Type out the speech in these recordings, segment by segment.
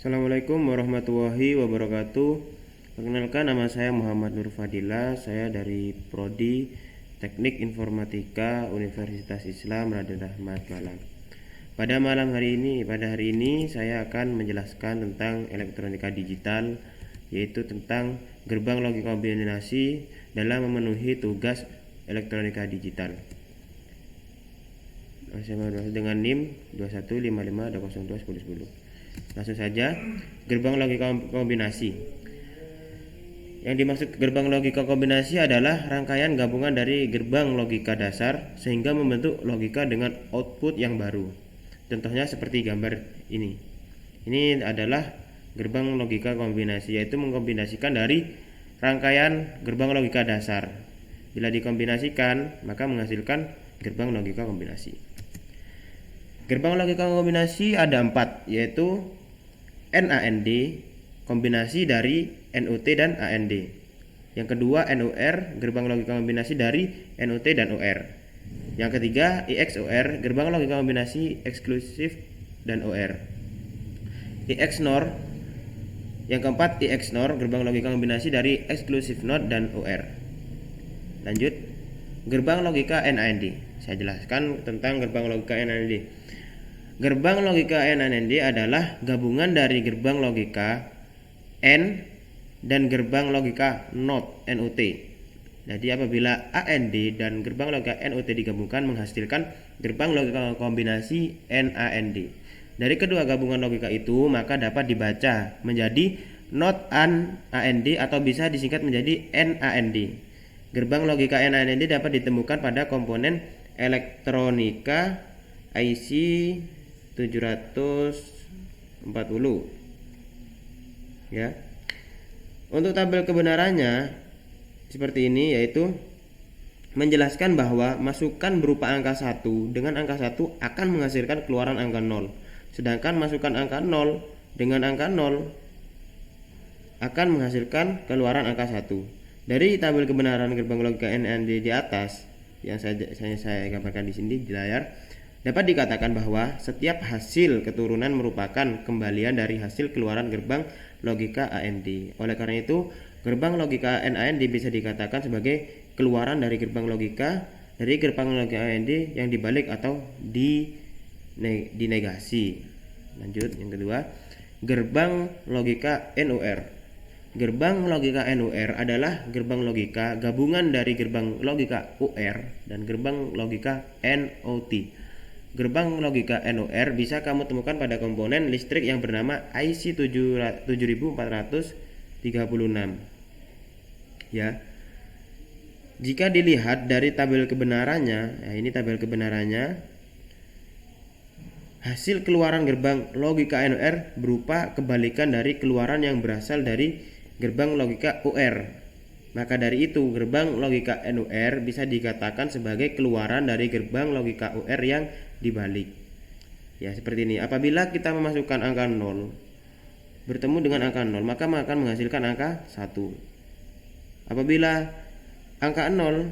Assalamualaikum warahmatullahi wabarakatuh. Perkenalkan, nama saya Muhammad Nur Fadila. Saya dari Prodi Teknik Informatika Universitas Islam Raden Rahmat Malang. Pada hari ini saya akan menjelaskan tentang elektronika digital, yaitu tentang gerbang logika kombinasi dalam memenuhi tugas elektronika digital. Dengan NIM 2155202010. Langsung saja, gerbang logika kombinasi. Yang dimaksud gerbang logika kombinasi adalah rangkaian gabungan dari gerbang logika dasar sehingga membentuk logika dengan output yang baru. Contohnya seperti gambar ini. Ini adalah gerbang logika kombinasi, yaitu mengkombinasikan dari rangkaian gerbang logika dasar. Bila dikombinasikan, maka menghasilkan gerbang logika kombinasi. Gerbang logika kombinasi ada 4, yaitu NAND, kombinasi dari NOT dan AND. Yang kedua NOR, gerbang logika kombinasi dari NOT dan OR. Yang ketiga EXOR, gerbang logika kombinasi eksklusif dan OR. EXNOR, yang keempat EXNOR, gerbang logika kombinasi dari eksklusif NOT dan OR. Lanjut, gerbang logika NAND. Saya jelaskan tentang gerbang logika NAND. Gerbang logika NAND adalah gabungan dari gerbang logika N dan gerbang logika NOT. Jadi apabila AND dan gerbang logika NOT digabungkan menghasilkan gerbang logika kombinasi NAND. Dari kedua gabungan logika itu maka dapat dibaca menjadi NOT AND atau bisa disingkat menjadi NAND. Gerbang logika NAND dapat ditemukan pada komponen elektronika IC 740 ya. Untuk tabel kebenarannya seperti ini, yaitu menjelaskan bahwa masukan berupa angka 1 dengan angka 1 akan menghasilkan keluaran angka 0, sedangkan masukan angka 0 dengan angka 0 akan menghasilkan keluaran angka 1. Dari tabel kebenaran gerbang logika NAND di atas yang saya gambarkan di sini di layar, dapat dikatakan bahwa setiap hasil keturunan merupakan kembalian dari hasil keluaran gerbang logika AND. Oleh karena itu, gerbang logika NAND bisa dikatakan sebagai keluaran dari gerbang logika AND yang dibalik atau dinegasi. Lanjut, yang kedua, gerbang logika NOR. Gerbang logika NOR adalah gerbang logika gabungan dari gerbang logika OR dan gerbang logika NOT. Gerbang logika NOR bisa kamu temukan pada komponen listrik yang bernama IC 7436. Ya. Jika dilihat dari tabel kebenarannya, ini tabel kebenarannya. Hasil keluaran gerbang logika NOR berupa kebalikan dari keluaran yang berasal dari gerbang logika OR. Maka dari itu, gerbang logika NOR bisa dikatakan sebagai keluaran dari gerbang logika OR yang dibalik. Ya, seperti ini. Apabila kita memasukkan angka 0 bertemu dengan angka 0, maka akan menghasilkan angka 1. Apabila angka 0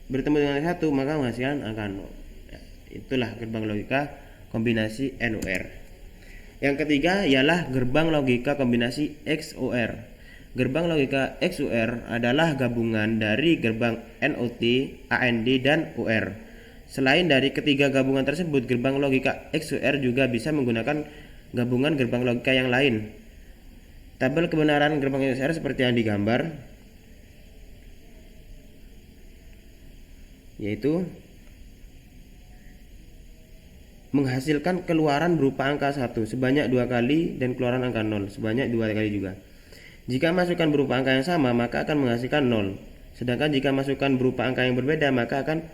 bertemu dengan 1, maka menghasilkan angka 0. Ya, itulah gerbang logika kombinasi NOR. Yang ketiga ialah gerbang logika kombinasi XOR. Gerbang logika XOR adalah gabungan dari gerbang NOT, AND, dan OR. Selain dari ketiga gabungan tersebut, gerbang logika XOR juga bisa menggunakan gabungan gerbang logika yang lain. Tabel kebenaran gerbang XOR seperti yang digambar, yaitu menghasilkan keluaran berupa angka 1 sebanyak 2 kali dan keluaran angka 0 sebanyak 2 kali juga. Jika masukan berupa angka yang sama, maka akan menghasilkan 0. Sedangkan jika masukan berupa angka yang berbeda, maka akan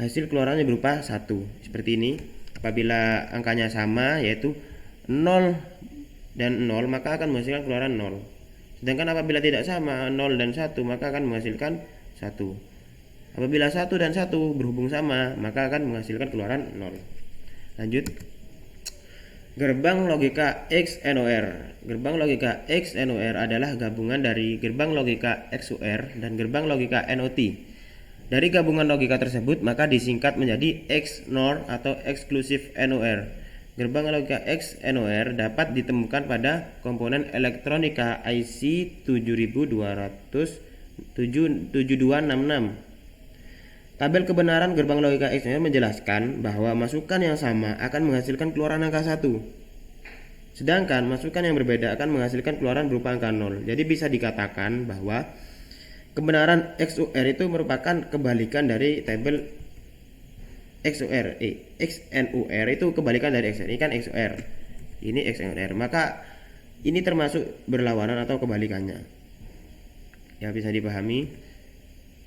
hasil keluarannya berupa 1. Seperti ini. Apabila angkanya sama, yaitu 0 dan 0, maka akan menghasilkan keluaran 0. Sedangkan apabila tidak sama, 0 dan 1, maka akan menghasilkan 1. Apabila 1 dan 1 berhubung sama, maka akan menghasilkan keluaran 0. Lanjut. Gerbang logika XNOR. Gerbang logika XNOR adalah gabungan dari gerbang logika XOR dan gerbang logika NOT. Dari gabungan logika tersebut maka disingkat menjadi XNOR atau eksklusif NOR. gerbang logika X NOR dapat ditemukan pada komponen elektronika IC 7266. Tabel kebenaran gerbang logika X NOR menjelaskan bahwa masukan yang sama akan menghasilkan keluaran angka 1. Sedangkan masukan yang berbeda akan menghasilkan keluaran berupa angka 0. Jadi bisa dikatakan bahwa kebenaran XOR itu merupakan kebalikan dari tabel XOR. XNOR itu kebalikan dari XOR. Ini kan XOR. Ini XNOR. Maka ini termasuk berlawanan atau kebalikannya. Ya, bisa dipahami.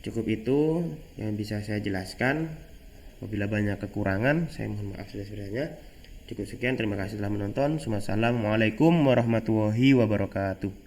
Cukup itu yang bisa saya jelaskan. Apabila banyak kekurangan, saya mohon maaf sebesar-besarnya. Cukup sekian, terima kasih telah menonton. Wassalamualaikum warahmatullahi wabarakatuh.